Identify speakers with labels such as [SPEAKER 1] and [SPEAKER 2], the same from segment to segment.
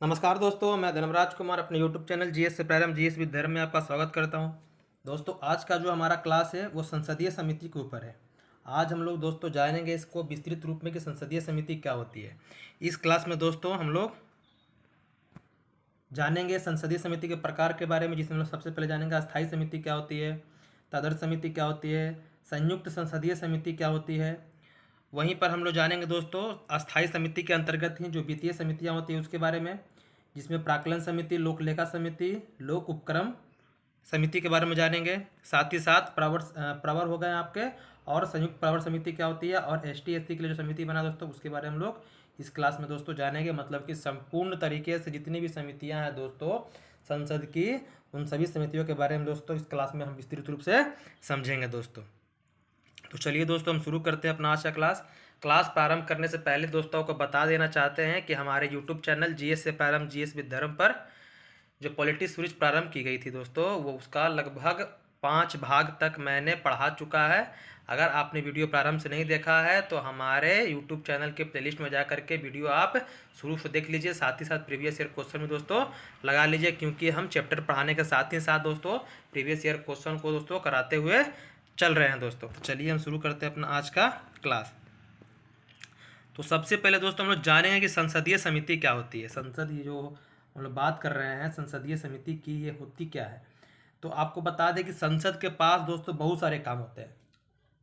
[SPEAKER 1] नमस्कार दोस्तों, मैं धर्मराज कुमार अपने यूट्यूब चैनल जीएस से प्रारंभ जीएस विद धर्म में आपका स्वागत करता हूं। दोस्तों, आज का जो हमारा क्लास है वो संसदीय समिति के ऊपर है। आज हम लोग दोस्तों जानेंगे इसको विस्तृत रूप में कि संसदीय समिति क्या होती है। इस क्लास में दोस्तों हम लोग जानेंगे संसदीय समिति के प्रकार के बारे में, जिसमें हम लोग सबसे पहले जानेंगे अस्थायी समिति क्या होती है, तदर्थ समिति क्या होती है, संयुक्त संसदीय समिति क्या होती है। वहीं पर हम लोग जानेंगे दोस्तों अस्थायी समिति के अंतर्गत ही जो वित्तीय समितियां होती हैं उसके बारे में, जिसमें प्राक्कलन समिति, लोक लेखा समिति, लोक उपक्रम समिति के बारे में जानेंगे। साथ ही साथ प्रवर हो गए आपके, और संयुक्त प्रवर समिति क्या होती है, और ST SC के लिए जो समिति बना दोस्तों उसके बारे में हम लोग इस क्लास में दोस्तों जानेंगे। मतलब कि संपूर्ण तरीके से जितनी भी समितियां हैं दोस्तों संसद की, उन सभी समितियों के बारे में दोस्तों इस क्लास में हम विस्तृत रूप से समझेंगे दोस्तों। तो चलिए दोस्तों हम शुरू करते हैं अपना आज का क्लास प्रारंभ करने से पहले दोस्तों को बता देना चाहते हैं कि हमारे यूट्यूब चैनल जीएस से प्रारंभ जीएस विद धर्म पर जो पॉलिटिक्स सीरीज प्रारंभ की गई थी दोस्तों, वो उसका लगभग 5 भाग तक मैंने पढ़ा चुका है। अगर आपने वीडियो प्रारंभ से नहीं देखा है तो हमारे यूट्यूब चैनल के प्लेलिस्ट में जा करके वीडियो आप शुरू से देख लीजिए। साथ ही साथ प्रीवियस ईयर क्वेश्चन भी दोस्तों लगा लीजिए, क्योंकि हम चैप्टर पढ़ाने के साथ ही साथ दोस्तों प्रीवियस ईयर क्वेश्चन को दोस्तों कराते हुए चल रहे हैं दोस्तों। तो चलिए हम शुरू करते हैं अपना आज का क्लास। तो सबसे पहले दोस्तों हम लोग जानेंगे कि संसदीय समिति क्या होती है। संसद ये जो हम लोग बात कर रहे हैं संसदीय समिति की, ये होती क्या है। तो आपको बता दें कि संसद के पास दोस्तों बहुत सारे काम होते हैं।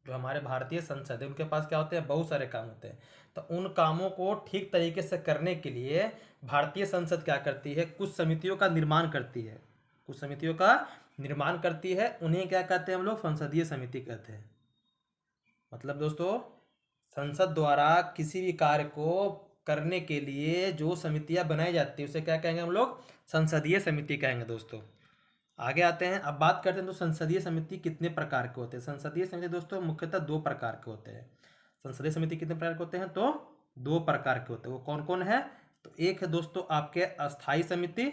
[SPEAKER 1] जो हमारे भारतीय संसद है उनके पास क्या होते हैं, बहुत सारे काम होते हैं। तो उन कामों को ठीक तरीके से करने के लिए भारतीय संसद क्या करती है, कुछ समितियों का निर्माण करती है। कुछ समितियों का निर्माण करती है, उन्हें क्या कहते हैं हम लोग, संसदीय समिति कहते हैं। मतलब दोस्तों संसद द्वारा किसी भी कार्य को करने के लिए जो समितियां बनाई जाती है उसे क्या कहेंगे हम लोग, संसदीय समिति कहेंगे दोस्तों। आगे आते हैं, अब बात करते हैं तो संसदीय समिति कितने प्रकार के होते हैं। संसदीय समिति दोस्तों मुख्यतः 2 प्रकार के होते हैं। संसदीय समिति कितने प्रकार के होते हैं, तो 2 प्रकार के होते हैं। वो कौन कौन है, तो एक है दोस्तों आपके अस्थायी समिति,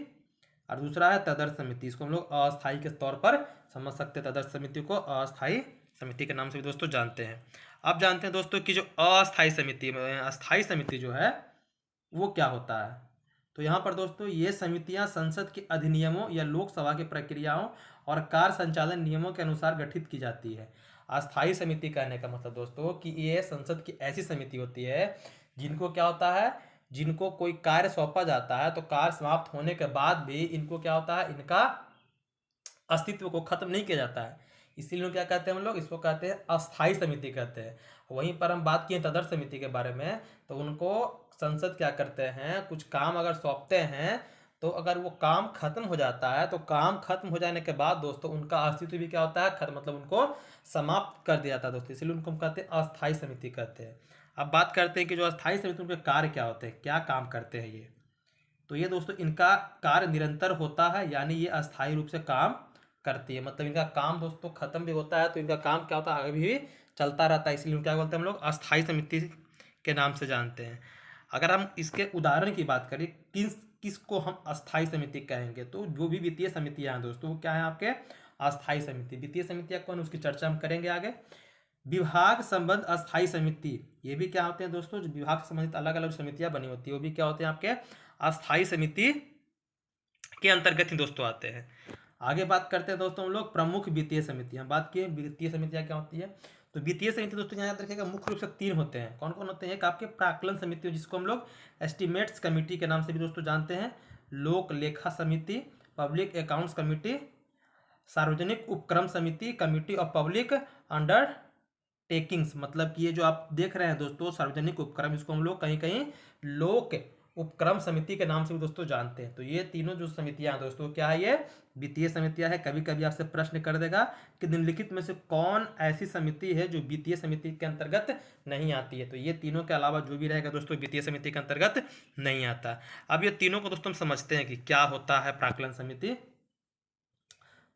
[SPEAKER 1] और दूसरा है तदर्थ समिति। इसको हम लोग अस्थायी के तौर पर समझ सकते हैं। तदर्थ समिति को अस्थायी समिति के नाम से भी दोस्तों जानते हैं। अब जानते हैं दोस्तों कि जो अस्थायी समिति, अस्थायी समिति जो है वो क्या होता है। तो यहाँ पर दोस्तों ये समितियां संसद के अधिनियमों या लोकसभा की प्रक्रियाओं और कार्य संचालन नियमों के अनुसार गठित की जाती है। अस्थायी समिति कहने का मतलब दोस्तों कि ये संसद की ऐसी समिति होती है जिनको क्या होता है, जिनको कोई कार्य सौंपा जाता है तो कार्य समाप्त होने के बाद भी इनको क्या होता है, इनका अस्तित्व को खत्म नहीं किया जाता है। इसीलिए क्या कहते हैं हम लोग, इसको कहते हैं अस्थायी समिति कहते हैं। वहीं पर हम बात किए तदर्थ समिति के बारे में, तो उनको संसद क्या करते हैं, कुछ काम अगर सौंपते हैं तो अगर वो काम खत्म हो जाता है तो काम खत्म हो जाने के बाद दोस्तों उनका अस्तित्व भी क्या होता है, खत्म, मतलब उनको समाप्त कर दिया जाता है दोस्तों। इसलिए उनको हम कहते हैं अस्थायी समिति कहते हैं। अब बात करते हैं कि जो अस्थायी समिति उनके कार्य क्या होते हैं, क्या काम करते हैं ये। तो ये दोस्तों इनका कार्य निरंतर होता है, यानी ये अस्थायी रूप से काम करती है। मतलब इनका काम दोस्तों खत्म भी होता है तो इनका काम क्या होता है, आगे भी चलता रहता है। इसलिए क्या बोलते हैं हम लोग, अस्थायी समिति के नाम से जानते हैं। अगर हम इसके उदाहरण की बात करें, किसको हम अस्थायी समिति कहेंगे, तो जो भी वित्तीय समितियां हैं दोस्तों वो क्या है आपके, अस्थायी समिति। वित्तीय समितियां कौन, उसकी चर्चा हम करेंगे आगे। विभाग संबंध अस्थायी समिति, ये भी क्या होते हैं दोस्तों, जो विभाग से संबंधित अलग अलग समितियां बनी होती है वो भी क्या होते हैं आपके अस्थायी समिति के अंतर्गत ही दोस्तों आते हैं। आगे बात करते हैं दोस्तों हम लोग प्रमुख वित्तीय समितियां। बात किए वित्तीय समितियां क्या होती है, तो वित्तीय समिति दोस्तों यहाँ याद रखिएगा मुख्य रूप से 3 होते हैं। कौन कौन होते हैं, एक आपके प्राक्कलन समिति जिसको हम लोग एस्टिमेट्स कमेटी के नाम से भी दोस्तों जानते हैं, लोक लेखा समिति, पब्लिक अकाउंट्स कमेटी, सार्वजनिक उपक्रम समिति, committee of public under takings. मतलब कि ये जो आप देख रहे हैं दोस्तों सार्वजनिक उपक्रम, इसको हम लोग कहीं कहीं लोक उपक्रम समिति के नाम से भी दोस्तों जानते हैं। तो ये तीनों जो समितियां हैं दोस्तों क्या है, ये वित्तीय समितियां है। कभी कभी आपसे प्रश्न कर देगा कि निम्नलिखित में से कौन ऐसी समिति है जो वित्तीय समिति के अंतर्गत नहीं आती है। तो ये तीनों के अलावा जो भी रहेगा दोस्तों वित्तीय समिति के अंतर्गत नहीं आता। अब ये तीनों को दोस्तों हम समझते हैं कि क्या होता है प्राक्कलन समिति।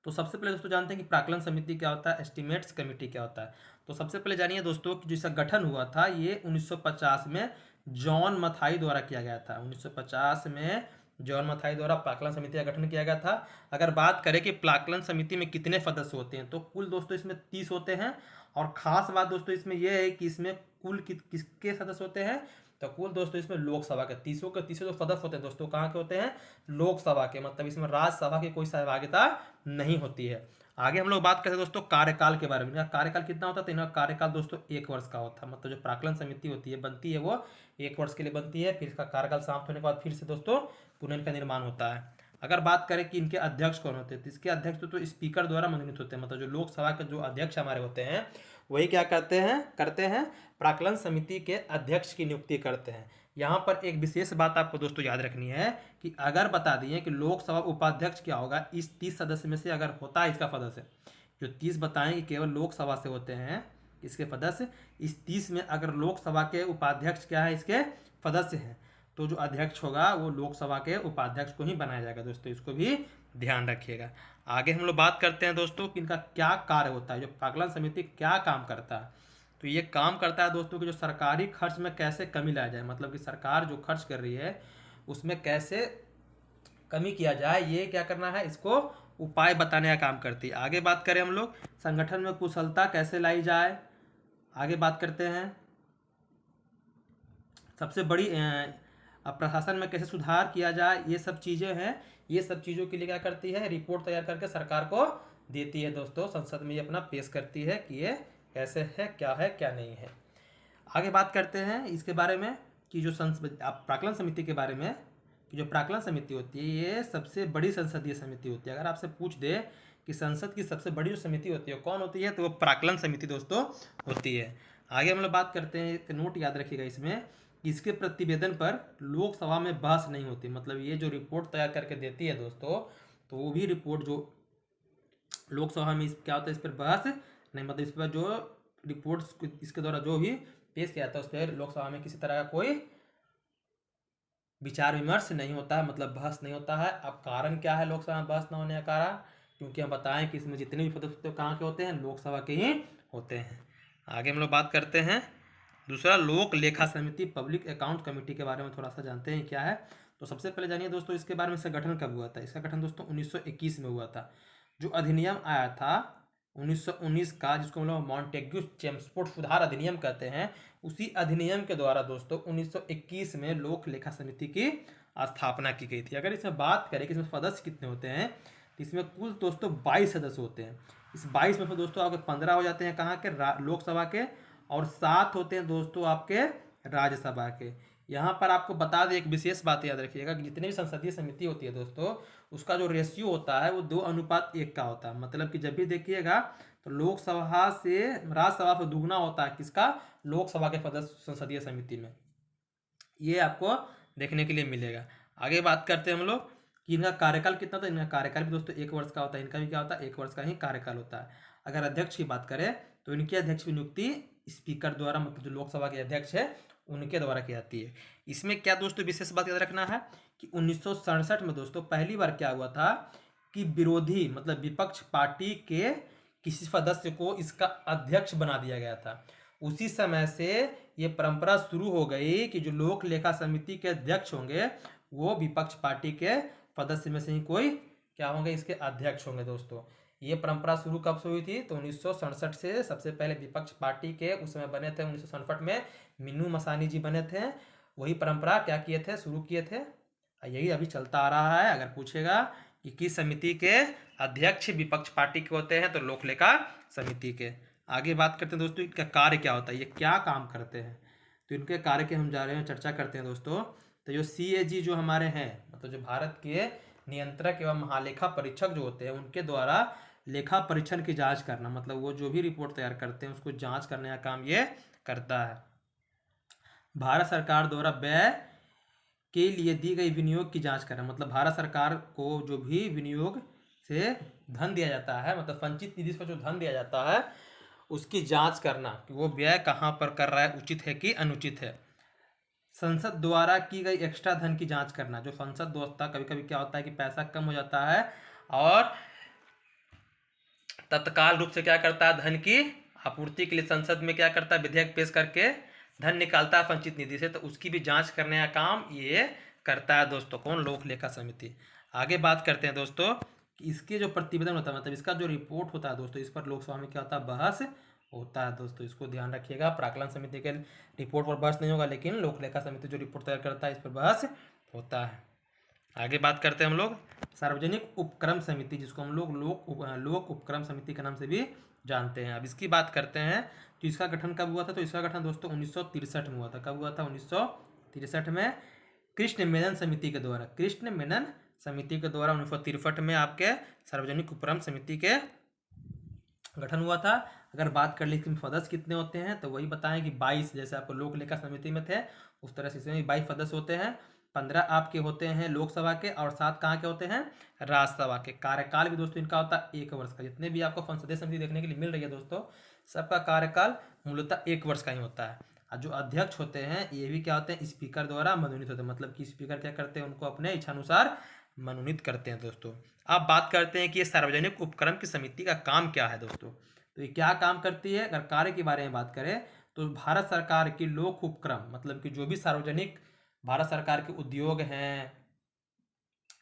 [SPEAKER 1] तो सबसे पहले दोस्तों जानते हैं कि प्राक्कलन समिति क्या होता है, एस्टिमेट्स कमेटी क्या होता है। तो सबसे पहले जानिए दोस्तों कि जिसका गठन हुआ था ये 1950 में जॉन मथाई द्वारा किया गया था। 1950 में जॉन मथाई द्वारा प्राक्कलन समिति का गठन किया गया था। अगर बात करें कि प्राक्कलन समिति में कितने सदस्य होते हैं, तो कुल दोस्तों इसमें 30 होते हैं। और खास बात दोस्तों इसमें यह है कि इसमें कुल किसके सदस्य होते हैं, तो कुल दोस्तों इसमें लोकसभा के 30 जो सदस्य होते हैं दोस्तों, कहाँ के होते हैं? लोकसभा के, मतलब इसमें राज्यसभा की कोई सहभागिता नहीं होती है। आगे हम लोग बात करते हैं दोस्तों कार्यकाल के बारे में। इनका कार्यकाल कितना होता है? तो इनका कार्यकाल दोस्तों 1 वर्ष का होता है। मतलब जो प्राक्कलन समिति होती है, बनती है, वो 1 वर्ष के लिए बनती है। फिर इसका कार्यकाल समाप्त होने के बाद फिर से दोस्तों पुनः इनका निर्माण होता है। अगर बात करें कि इनके अध्यक्ष कौन होते हैं, तो इसके अध्यक्ष तो स्पीकर द्वारा मनोनीत होते हैं। मतलब जो लोकसभा के जो अध्यक्ष हमारे होते हैं, वही क्या करते हैं प्राक्कलन समिति के अध्यक्ष की नियुक्ति करते हैं। यहाँ पर एक विशेष बात आपको दोस्तों याद रखनी है कि अगर बता दिए कि लोकसभा उपाध्यक्ष क्या होगा, इस 30 सदस्य में से अगर होता है इसका सदस्य, जो 30 बताएं कि केवल लोकसभा से होते हैं इसके सदस्य, इस 30 में अगर लोकसभा के उपाध्यक्ष क्या है, इसके सदस्य हैं, तो जो अध्यक्ष होगा वो लोकसभा के उपाध्यक्ष को ही बनाया जाएगा दोस्तों, इसको भी ध्यान रखिएगा। आगे हम लोग बात करते हैं दोस्तों कि इनका क्या कार्य होता है, जो प्राक्कलन समिति क्या काम करता है। तो ये काम करता है दोस्तों कि जो सरकारी खर्च में कैसे कमी लाया जाए, मतलब कि सरकार जो खर्च कर रही है उसमें कैसे कमी किया जाए, ये क्या करना है, इसको उपाय बताने का काम करती है। आगे बात करें हम लोग संगठन में कुशलता कैसे लाई जाए, आगे बात करते हैं सबसे बड़ी प्रशासन में कैसे सुधार किया जाए, ये सब चीज़ें हैं। ये सब चीज़ों के लिए क्या करती है, रिपोर्ट तैयार करके सरकार को देती है दोस्तों, संसद में ये अपना पेश करती है कि ये कैसे है क्या नहीं है। आगे बात करते हैं इसके बारे में कि जो प्राक्कलन समिति के बारे में, कि जो प्राक्कलन समिति होती है ये सबसे बड़ी संसदीय समिति होती है। अगर आपसे पूछ दे कि संसद की सबसे बड़ी जो समिति होती है कौन होती है, तो वो प्राक्कलन समिति दोस्तों होती है। आगे हम लोग बात करते हैं, एक नोट याद रखिएगा इसमें, इसके प्रतिवेदन पर लोकसभा में बहस नहीं होती। मतलब ये जो रिपोर्ट तैयार करके देती है दोस्तों, तो वो भी रिपोर्ट जो लोकसभा में क्या होता है, इस पर बहस नहीं, मतलब इस पर जो रिपोर्ट इसके द्वारा जो भी पेश किया जाता है उस पर लोकसभा में किसी तरह का कोई विचार विमर्श नहीं होता है, मतलब बहस नहीं होता है। अब कारण क्या है लोकसभा में बहस न होने का कारण? क्योंकि हम बताएं कि इसमें जितने भी सदस्य कहाँ के होते हैं, लोकसभा के ही होते हैं। आगे हम लोग बात करते हैं दूसरा, लोक लेखा समिति, पब्लिक अकाउंट कमेटी के बारे में थोड़ा सा जानते हैं क्या है। तो सबसे पहले जानिए दोस्तों इसके बारे में, इसका गठन कब हुआ था। इसका गठन दोस्तों 1921 में हुआ था। जो अधिनियम आया था 1919 का, जिसको हम लोग मॉन्टेग्यू चेम्सफोर्ड सुधार अधिनियम कहते हैं, उसी अधिनियम के द्वारा दोस्तों 1921 में लोक लेखा समिति की स्थापना की गई थी। अगर इसमें बात करें कि इसमें सदस्य कितने होते हैं, तो इसमें कुल दोस्तों 22 सदस्य होते हैं। इस 22 में से दोस्तों आपके 15 हो जाते हैं कहाँ के, लोकसभा के, और 7 होते हैं दोस्तों आपके राज्यसभा के। यहाँ पर आपको बता दें एक विशेष बात याद रखिएगा कि जितनी भी संसदीय समिति होती है दोस्तों, उसका जो रेशियो होता है वो 2:1 का होता है। मतलब कि जब भी देखिएगा तो लोकसभा से राज्यसभा पर दुगना होता है किसका, लोकसभा के सदस्य संसदीय समिति में, ये आपको देखने के लिए मिलेगा। आगे बात करते हैं हम लोग कि इनका कार्यकाल कितना था। इनका कार्यकाल भी दोस्तों 1 वर्ष का होता है। इनका भी क्या होता है, 1 वर्ष का ही कार्यकाल होता है। अगर अध्यक्ष की बात करें तो इनके अध्यक्ष की नियुक्ति स्पीकर द्वारा, मतलब जो लोकसभा के अध्यक्ष है उनके द्वारा की जाती है। इसमें क्या दोस्तों विशेष बात याद रखना है कि 1967 में दोस्तों पहली बार क्या हुआ था कि विरोधी, मतलब विपक्ष पार्टी के किसी सदस्य को इसका अध्यक्ष बना दिया गया था। उसी समय से ये परंपरा शुरू हो गई कि जो लोक लेखा समिति के अध्यक्ष होंगे वो विपक्ष पार्टी के सदस्य में से ही कोई क्या होंगे, इसके अध्यक्ष होंगे दोस्तों। ये परंपरा शुरू कब से हुई थी, तो 1967 से। सबसे पहले विपक्ष पार्टी के उस समय बने थे 1967 में मीनू मसानी जी बने थे। वही परंपरा क्या किए थे, शुरू किए थे। यही अभी चलता आ रहा है। अगर पूछेगा कि किस समिति के अध्यक्ष विपक्ष पार्टी के होते हैं, तो लोक लेखा समिति के। आगे बात करते हैं दोस्तों इनका कार्य क्या होता है, ये क्या काम करते हैं। तो इनके कार्य के हम जा रहे हैं चर्चा करते हैं दोस्तों। तो जो CAG जो हमारे हैं, मतलब जो भारत के नियंत्रक एवं महालेखा परीक्षक जो होते हैं, उनके द्वारा लेखा परीक्षण की जांच करना, मतलब वो जो भी रिपोर्ट तैयार करते हैं उसको जांच करने का काम ये करता है। भारत सरकार द्वारा व्यय के लिए दी गई विनियोग की जांच करना, मतलब भारत सरकार को जो भी विनियोग से धन दिया जाता है, मतलब संचित निधि से जो धन दिया जाता है उसकी जांच करना कि वो व्यय कहाँ पर कर रहा है, उचित है कि अनुचित है। संसद द्वारा की गई एक्स्ट्रा धन की जांच करना, जो संसद दोस्ता कभी कभी क्या होता है कि पैसा कम हो जाता है और तत्काल रूप से क्या करता है, धन की आपूर्ति के लिए संसद में क्या करता है, विधेयक पेश करके धन निकालता है संचित निधि से, तो उसकी भी जांच करने का काम ये करता है दोस्तों, कौन, लोक लेखा समिति। आगे बात करते हैं दोस्तों इसके जो प्रतिवेदन होता है, मतलब इसका जो रिपोर्ट होता है दोस्तों, इस पर लोकसभा में क्या होता है, बहस होता है दोस्तों, इसको ध्यान रखिएगा। प्राक्कलन समिति के रिपोर्ट पर बहस नहीं होगा, लेकिन लोक लेखा समिति जो रिपोर्ट तैयार करता है इस पर बहस होता है। आगे बात करते हैं हम लोग सार्वजनिक उपक्रम समिति, जिसको हम लोग लोक उपक्रम समिति के नाम से भी जानते हैं। अब इसकी बात करते हैं तो इसका गठन कब हुआ था, तो इसका गठन दोस्तों 1963 में हुआ था। कब हुआ था? 1963 में कृष्ण मेनन समिति के द्वारा। कृष्ण मेनन समिति के द्वारा 1963 में आपके सार्वजनिक उपक्रम समिति के गठन हुआ था। अगर बात कर ली कि सदस्य कितने होते हैं, तो वही बताएं कि 22, जैसे आपको लोक लेखा समिति में थे उस तरह से इसमें 22 सदस्य होते हैं। 15 आपके होते हैं लोकसभा के और 7 कहाँ के होते हैं? राज्यसभा के। कार्यकाल भी दोस्तों इनका होता है 1 वर्ष का। जितने भी आपको संसदीय समिति देखने के लिए मिल रही है दोस्तों, सबका कार्यकाल मूलतः 1 वर्ष का ही होता है। और जो अध्यक्ष होते हैं ये भी क्या होते हैं? स्पीकर द्वारा मनोनीत होते हैं। मतलब कि स्पीकर क्या करते हैं? उनको अपने इच्छानुसार मनोनीत करते हैं दोस्तों। अब बात करते हैं कि ये सार्वजनिक उपक्रम की समिति का काम क्या है दोस्तों। तो ये क्या काम करती है? अगर कार्य के बारे में बात करें तो भारत सरकार की लोक उपक्रम, मतलब कि जो भी सार्वजनिक भारत सरकार के उद्योग हैं,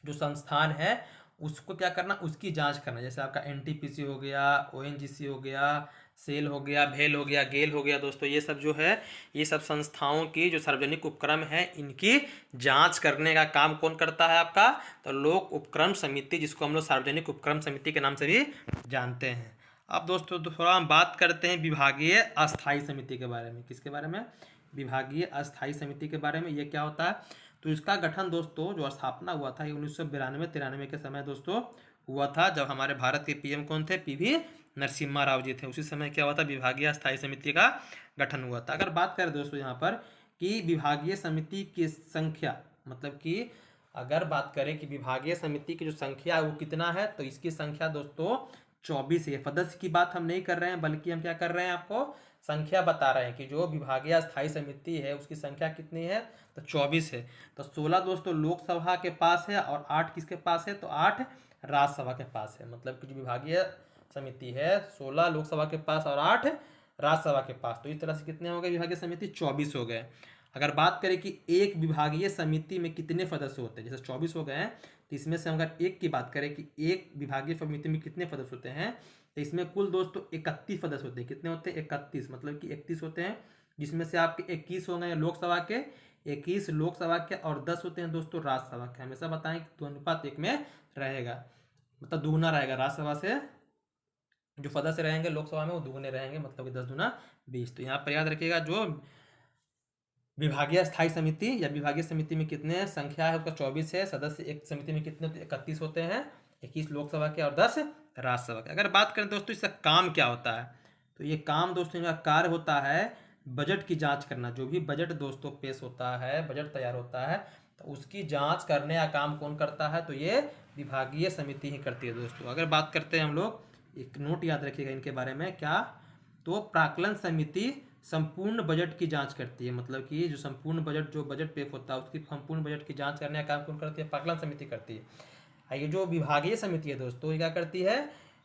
[SPEAKER 1] जो संस्थान है, उसको क्या करना? उसकी जांच करना। जैसे आपका एनटीपीसी हो गया, ओएनजीसी हो गया, सेल हो गया, भेल हो गया, गेल हो गया दोस्तों, ये सब जो है, ये सब संस्थाओं की जो सार्वजनिक उपक्रम है इनकी जांच करने का काम कौन करता है? आपका तो लोक उपक्रम समिति, जिसको हम लोग सार्वजनिक उपक्रम समिति के नाम से भी जानते हैं। अब दोस्तों थोड़ा हम बात करते हैं विभागीय अस्थायी समिति के बारे में। किसके बारे में? विभागीय अस्थायी समिति के बारे में। ये क्या होता है? तो इसका गठन दोस्तों जो स्थापना हुआ था ये 1992-93 के समय दोस्तों हुआ था, जब हमारे भारत के पीएम कौन थे? पीवी नरसिम्हा राव जी थे। उसी समय क्या हुआ था? विभागीय अस्थायी समिति का गठन हुआ था। अगर बात करें दोस्तों यहाँ पर कि विभागीय समिति की संख्या, मतलब कि अगर बात करें कि विभागीय समिति की जो संख्या है वो कितना है, तो इसकी संख्या दोस्तों 24 है। सदस्य की बात हम नहीं कर रहे हैं, बल्कि हम क्या कर रहे हैं? आपको संख्या बता रहे हैं कि जो विभागीय अस्थायी समिति है उसकी संख्या कितनी है, तो 24 है। तो 16 दोस्तों लोकसभा के पास है और 8 किसके पास है? तो 8 राज्यसभा के पास है। मतलब कि जो विभागीय समिति है 16 लोकसभा के पास और 8 राज्यसभा के पास। तो इस तरह से कितने हो गए विभागीय समिति? 24 हो गए। अगर बात करें कि एक विभागीय समिति में कितने सदस्य होते हैं, जैसे 24 हो गए हैं, तो इसमें से अगर एक की बात करें कि एक विभागीय समिति में कितने सदस्य होते हैं, तो इसमें कुल दोस्तों 31 सदस्य होते हैं। कितने होते हैं? 31, मतलब कि 31 होते हैं, जिसमें से आपके 21 हो गए लोकसभा के, 21 लोकसभा के और 10 होते हैं दोस्तों राज्यसभा के। हमेशा बताएं कि 2:1 में रहेगा, मतलब दुगुना रहेगा। राज्यसभा से जो सदस्य रहेंगे लोकसभा में वो दुगुने रहेंगे, मतलब कि 10 दूना 20। तो यहाँ पर याद रखिएगा जो विभागीय स्थायी समिति या विभागीय समिति में कितने संख्या है उसका 24 है। सदस्य एक समिति में कितने? 31 होते हैं, 21 लोकसभा के और 10 राज्यसभा के। अगर बात करें दोस्तों इसका काम क्या होता है, तो ये काम दोस्तों इनका कार्य होता है बजट की जांच करना। जो भी बजट दोस्तों पेश होता है, बजट तैयार होता है, तो उसकी जांच करने का काम कौन करता है? तो ये विभागीय समिति ही करती है दोस्तों। अगर बात करते हैं हम लोग, एक नोट याद रखिएगा इनके बारे में क्या, तो प्राक्कलन समिति संपूर्ण बजट की जांच करती है। मतलब कि जो संपूर्ण बजट, जो बजट पेश होता है उसकी संपूर्ण बजट की जांच करने का काम कौन करती है? प्राक्कलन समिति करती है। ये जो विभागीय समिति है दोस्तों ये क्या करती है?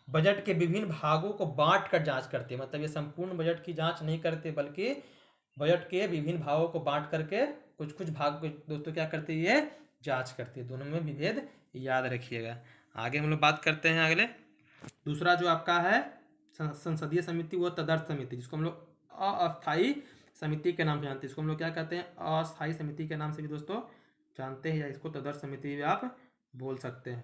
[SPEAKER 1] बजट के विभिन्न भागों को बांट कर जांच करती है। मतलब ये संपूर्ण बजट की जांच नहीं करती, बल्कि बजट के विभिन्न भागों को बांट करके कुछ कुछ भाग को दोस्तों क्या करती है? जांच करती है। दोनों में विभेद याद रखिएगा। आगे हम लोग बात करते हैं अगले। दूसरा जो आपका है संसदीय समिति, वो तदर्थ समिति, जिसको हम लोग अस्थायी समिति के नाम से जानते हैं। इसको हम लोग क्या कहते हैं? अस्थायी समिति के नाम से भी दोस्तों जानते हैं, या इसको तदर्थ समिति भी आप बोल सकते हैं।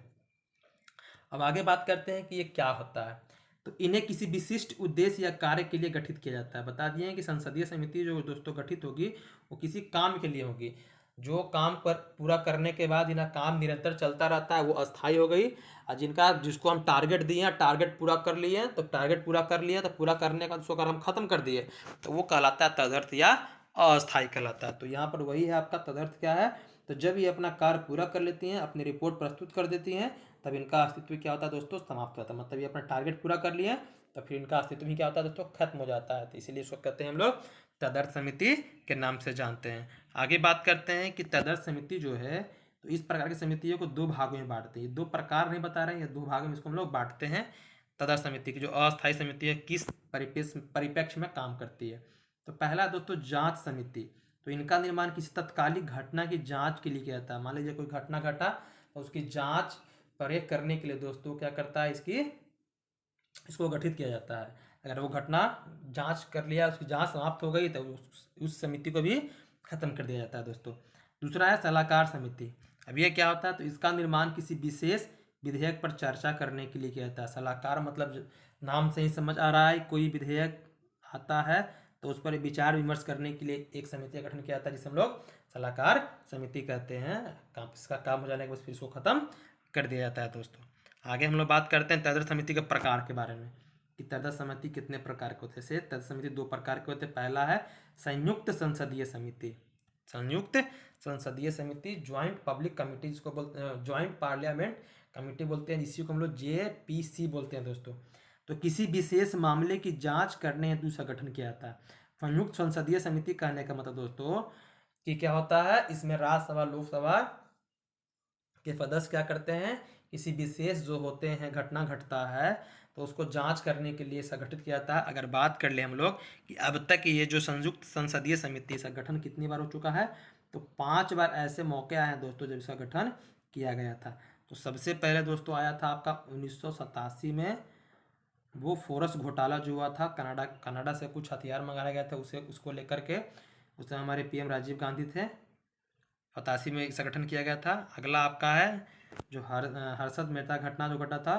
[SPEAKER 1] अब आगे बात करते हैं कि ये क्या होता है। तो इन्हें किसी विशिष्ट उद्देश्य या कार्य के लिए गठित किया जाता है। बता दिए कि संसदीय समिति जो दोस्तों गठित होगी वो किसी काम के लिए होगी। जो काम पर पूरा करने के बाद इनका काम निरंतर चलता रहता है वो अस्थायी हो गई। और जिसको हम टारगेट दिए, टारगेट पूरा कर लिए, तो टारगेट पूरा कर लिया, तो पूरा करने का उसको अगर हम खत्म कर दिए तो वो कहलाता है तदर्थ या अस्थायी कहलाता है। तो यहाँ पर वही है आपका तदर्थ क्या है, तो जब ये अपना कार्य पूरा कर लेती हैं, अपनी रिपोर्ट प्रस्तुत कर देती हैं, तब इनका अस्तित्व क्या होता है दोस्तों? समाप्त होता है। मतलब ये अपना टारगेट पूरा कर लिए तो फिर इनका अस्तित्व भी क्या होता है दोस्तों? खत्म हो जाता है। तो इसीलिए इसको कहते हैं हम लोग तदर्थ समिति के नाम से जानते हैं। आगे बात करते हैं कि तदर्थ समिति जो है, तो इस प्रकार की समितियों को 2 भागों में बांटते हैं। 2 प्रकार नहीं बता रहे हैं, ये 2 भागों में इसको हम लोग बांटते हैं। तदर्थ समिति की जो अस्थायी समिति है किस परिप्रेक्ष्य में काम करती है। तो पहला दोस्तों जांच समिति। तो इनका निर्माण किसी तत्कालिक घटना की जांच के लिए किया जाता है। मान लीजिए कोई घटना घटा तो उसकी जांच करने के लिए दोस्तों क्या करता है? इसको गठित किया जाता है। अगर वो घटना जांच कर लिया, उसकी जांच समाप्त हो गई तो उस समिति को भी खत्म कर दिया जाता है दोस्तों। दूसरा है सलाहकार समिति। अब ये क्या होता है, तो इसका निर्माण किसी विशेष विधेयक पर चर्चा करने के लिए किया जाता है। सलाहकार मतलब नाम से ही समझ आ रहा है, कोई विधेयक आता है तो उस पर विचार विमर्श करने के लिए एक समिति का गठन किया जाता है, जिसे हम लोग सलाहकार समिति कहते हैं। इसका काम हो जाने के बाद फिर इसको खत्म कर दिया जाता है दोस्तों। आगे हम लोग बात करते हैं तदर्थ समिति के प्रकार के बारे में, कि तदर्थ समिति कितने प्रकार के होते हैं। तदर्थ समिति 2 प्रकार के होते हैं। पहला है संयुक्त संसदीय समिति। संयुक्त संसदीय समिति, ज्वाइंट पब्लिक कमिटी जिसको बोलते हैं, ज्वाइंट पार्लियामेंट कमेटी बोलते हैं, इसी को हम लोग JPC बोलते हैं दोस्तों। तो किसी विशेष मामले की जांच करने हेतु इसका गठन किया जाता है। संयुक्त संसदीय समिति कहने का मतलब दोस्तों कि क्या होता है, इसमें राज्यसभा लोकसभा के सदस्य क्या करते हैं, किसी विशेष जो होते हैं घटना घटता है तो उसको जांच करने के लिए संगठित किया जाता है। अगर बात कर ले हम लोग कि अब तक ये जो संयुक्त संसदीय समिति इसका गठन कितनी बार हो चुका है, तो 5 बार ऐसे मौके आए हैं दोस्तों जब इसका गठन किया गया था। तो सबसे पहले दोस्तों आया था आपका 1987 में, वो फोरस घोटाला जो हुआ था, कनाडा से कुछ हथियार मंगाया गया था, उसको लेकर के उसमें हमारे PM राजीव गांधी थे। 87 में इसका गठन किया गया था। अगला आपका है जो हर्षद मेहता घटना जो घटा था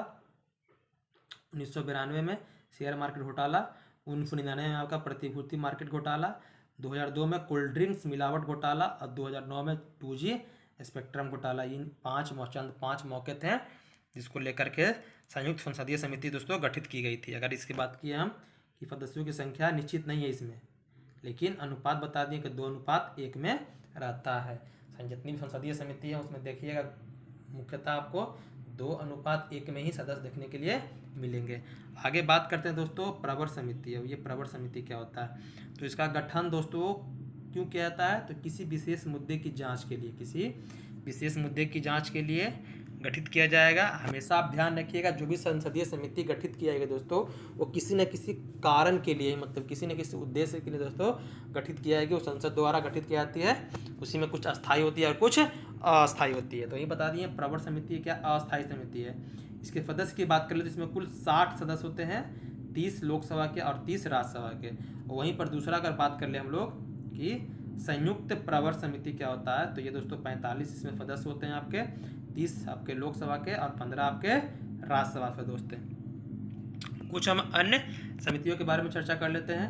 [SPEAKER 1] 1992 में, शेयर मार्केट घोटाला। 1999 में आपका प्रतिभूति मार्केट घोटाला। 2002 में कोल्ड ड्रिंक्स मिलावट घोटाला और 2009 में 2G स्पेक्ट्रम घोटाला। इन 5 मौके थे जिसको लेकर के संयुक्त संसदीय समिति दोस्तों गठित की गई थी। अगर इसकी बात की हम कि सदस्यों की संख्या निश्चित नहीं है इसमें, लेकिन अनुपात बता दिए कि 2:1 में रहता है। जितनी भी संसदीय समिति है उसमें देखिएगा मुख्यतः आपको 2:1 में ही सदस्य देखने के लिए मिलेंगे। आगे बात करते हैं दोस्तों प्रवर समिति। अब ये प्रवर समिति क्या होता है, तो इसका गठन दोस्तों क्यों किया जाता है, तो किसी विशेष मुद्दे की जांच के लिए, किसी विशेष मुद्दे की जांच के लिए गठित किया जाएगा। हमेशा आप ध्यान रखिएगा जो भी संसदीय समिति गठित किया जाएगा दोस्तों, वो किसी न किसी कारण के लिए, मतलब किसी न किसी उद्देश्य के लिए दोस्तों गठित किया जाएगी। वो संसद द्वारा गठित की जाती है। उसी में कुछ अस्थायी होती है और कुछ अस्थायी होती है। तो ये बता दिए प्रवर समिति क्या अस्थायी समिति है। इसके सदस्य की बात कर ले तो इसमें कुल 60 सदस्य होते हैं, 30 लोकसभा के और 30 राज्यसभा के। वहीं पर दूसरा अगर बात कर ले हम लोग कि संयुक्त प्रवर समिति क्या होता है, तो ये दोस्तों 45 इसमें सदस्य होते हैं आपके, 30 आपके लोकसभा के और 15 आपके राज्यसभा के दोस्त हैं। कुछ हम अन्य समितियों के बारे में चर्चा कर लेते हैं।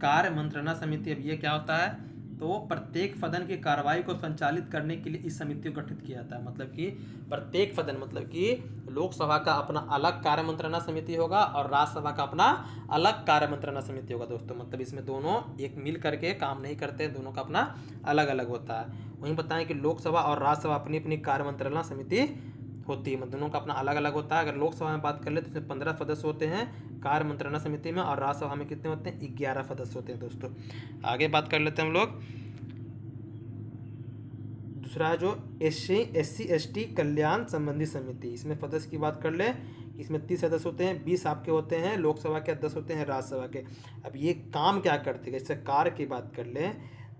[SPEAKER 1] कार्य मंत्रणा समिति। अब ये क्या होता है, तो प्रत्येक सदन की कार्रवाई को संचालित करने के लिए इस समिति को गठित किया जाता है। मतलब कि प्रत्येक सदन, मतलब कि लोकसभा का अपना अलग कार्य मंत्रणा समिति होगा और राज्यसभा का अपना अलग कार्य मंत्रणा समिति होगा दोस्तों। मतलब इसमें दोनों एक मिल करके काम नहीं करते, दोनों का अपना अलग अलग होता है। वहीं बताएं कि लोकसभा और राज्यसभा अपनी अपनी कार्य मंत्रणा समिति होती है, मतलब दोनों का अपना अलग अलग होता है। अगर लोकसभा में बात कर ले तो इसमें 15 सदस्य होते हैं कार्य मंत्रणा समिति में, और राज्यसभा में कितने होते हैं, 11 सदस्य होते हैं दोस्तों। आगे बात कर लेते हैं हम लोग। दूसरा है जो SC/ST कल्याण संबंधी समिति। इसमें सदस्य की बात कर ले, इसमें 30 सदस्य होते हैं, 20 आपके होते हैं लोकसभा के, 10 होते हैं राज्यसभा के। अब ये काम क्या करते हैं, इससे कार्य की बात कर ले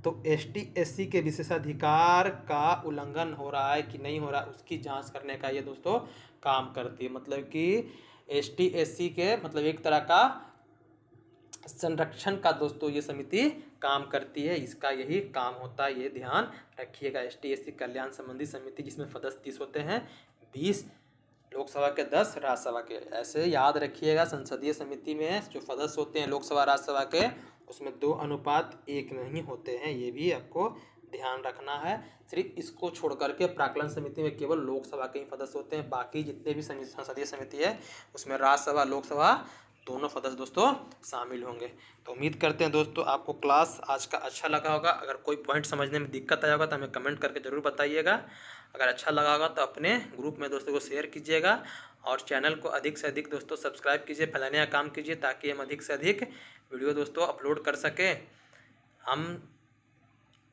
[SPEAKER 1] तो ST/SC के विशेषाधिकार का उल्लंघन हो रहा है कि नहीं हो रहा है उसकी जांच करने का ये दोस्तों काम करती है। मतलब कि ST/SC के मतलब एक तरह का संरक्षण का दोस्तों ये समिति काम करती है, इसका यही काम होता है, ये ध्यान रखिएगा। ST/SC कल्याण संबंधी समिति जिसमें सदस्य 30 होते हैं, 20 लोकसभा के, 10 राज्यसभा के। ऐसे याद रखिएगा संसदीय समिति में जो सदस्य होते हैं लोकसभा राज्यसभा के उसमें 2:1 में ही होते हैं, ये भी आपको ध्यान रखना है। सिर्फ इसको छोड़ करके प्राक्कलन समिति में केवल लोकसभा के ही सदस्य होते हैं, बाकी जितने भी संसदीय समिति है उसमें राज्यसभा लोकसभा दोनों सदस्य दोस्तों शामिल होंगे। तो उम्मीद करते हैं दोस्तों आपको क्लास आज का अच्छा लगा होगा। अगर कोई पॉइंट समझने में दिक्कत आया होगा तो हमें कमेंट करके ज़रूर बताइएगा। अगर अच्छा लगा होगा तो अपने ग्रुप में दोस्तों को शेयर कीजिएगा और चैनल को अधिक से अधिक दोस्तों सब्सक्राइब कीजिए, फैलाने का काम कीजिए ताकि हम अधिक से अधिक वीडियो दोस्तों अपलोड कर सकें। हम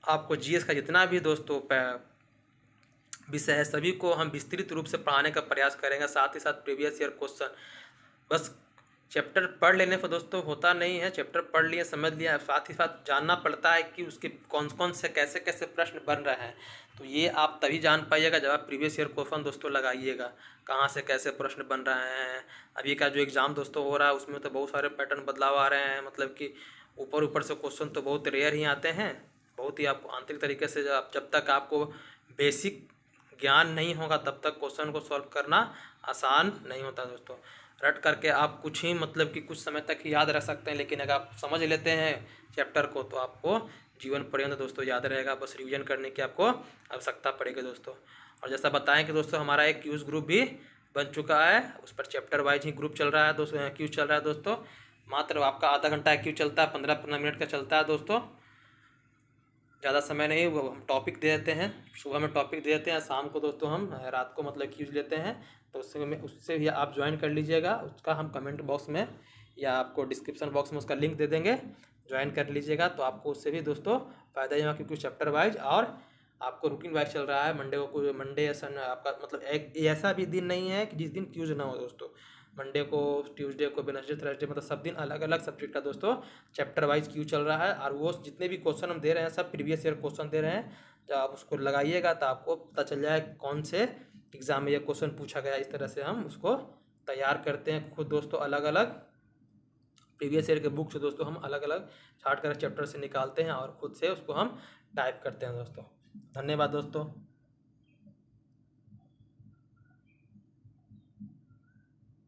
[SPEAKER 1] आपको GS का जितना भी दोस्तों विषय है सभी को हम विस्तृत रूप से पढ़ाने का प्रयास करेंगे, साथ ही साथ प्रीवियस ईयर क्वेश्चन बस चैप्टर पढ़ लेने पर दोस्तों होता नहीं है, चैप्टर पढ़ लिया समझ लिया, साथ ही साथ जानना पड़ता है कि उसके कौन कौन से कैसे कैसे प्रश्न बन रहे हैं। तो ये आप तभी जान पाइएगा जब आप प्रीवियस ईयर क्वेश्चन दोस्तों लगाइएगा, कहाँ से कैसे प्रश्न बन रहे हैं। अभी का जो एग्ज़ाम दोस्तों हो रहा है उसमें तो बहुत सारे पैटर्न बदलाव आ रहे हैं, मतलब कि ऊपर ऊपर से क्वेश्चन तो बहुत रेयर ही आते हैं। बहुत ही आपको आंतरिक तरीके से जब तक आपको बेसिक ज्ञान नहीं होगा तब तक क्वेश्चन को सॉल्व करना आसान नहीं होता दोस्तों। रट करके आप कुछ ही मतलब कि कुछ समय तक ही याद रख सकते हैं, लेकिन अगर आप समझ लेते हैं चैप्टर को तो आपको जीवन पर्यंत दोस्तों याद रहेगा। बस रिवीजन करने की आपको आवश्यकता पड़ेगी दोस्तों। और जैसा बताएं कि दोस्तों हमारा एक क्यूज़ ग्रुप भी बन चुका है, उस पर चैप्टर वाइज ही ग्रुप चल रहा है दोस्तों, क्यूज़ चल रहा है दोस्तों। मात्र आपका आधा घंटा क्यूज़ चलता है, 15-15 मिनट का चलता है दोस्तों, ज़्यादा समय नहीं। वो हम टॉपिक दे देते हैं, सुबह में टॉपिक दे देते हैं, शाम को दोस्तों हम रात को मतलब क्यूज लेते हैं। तो उससे भी आप ज्वाइन कर लीजिएगा, उसका हम कमेंट बॉक्स में या आपको डिस्क्रिप्शन बॉक्स में उसका लिंक दे देंगे, ज्वाइन कर लीजिएगा। तो आपको उससे भी दोस्तों फ़ायदा ही होगा, क्योंकि चैप्टर वाइज और आपको रूटीन वाइज चल रहा है। मंडे को मंडे या सन आपका मतलब एक ऐसा भी दिन नहीं है कि जिस दिन क्यूज ना हो दोस्तों। मंडे को, ट्यूसडे को, वेडनेसडे, थर्सडे, मतलब सब दिन अलग अलग सब्जेक्ट का दोस्तों चैप्टर वाइज क्यू चल रहा है। और वो जितने भी क्वेश्चन हम दे रहे हैं सब प्रीवियस ईयर क्वेश्चन दे रहे हैं। जब आप उसको लगाइएगा तो आपको पता चल जाए कौन से एग्ज़ाम में ये क्वेश्चन पूछा गया। इस तरह से हम उसको तैयार करते हैं खुद दोस्तों। अलग अलग प्रीवियस ईयर के बुक से दोस्तों हम अलग अलग छाट कर चैप्टर से निकालते हैं और खुद से उसको हम टाइप करते हैं दोस्तों। धन्यवाद दोस्तों।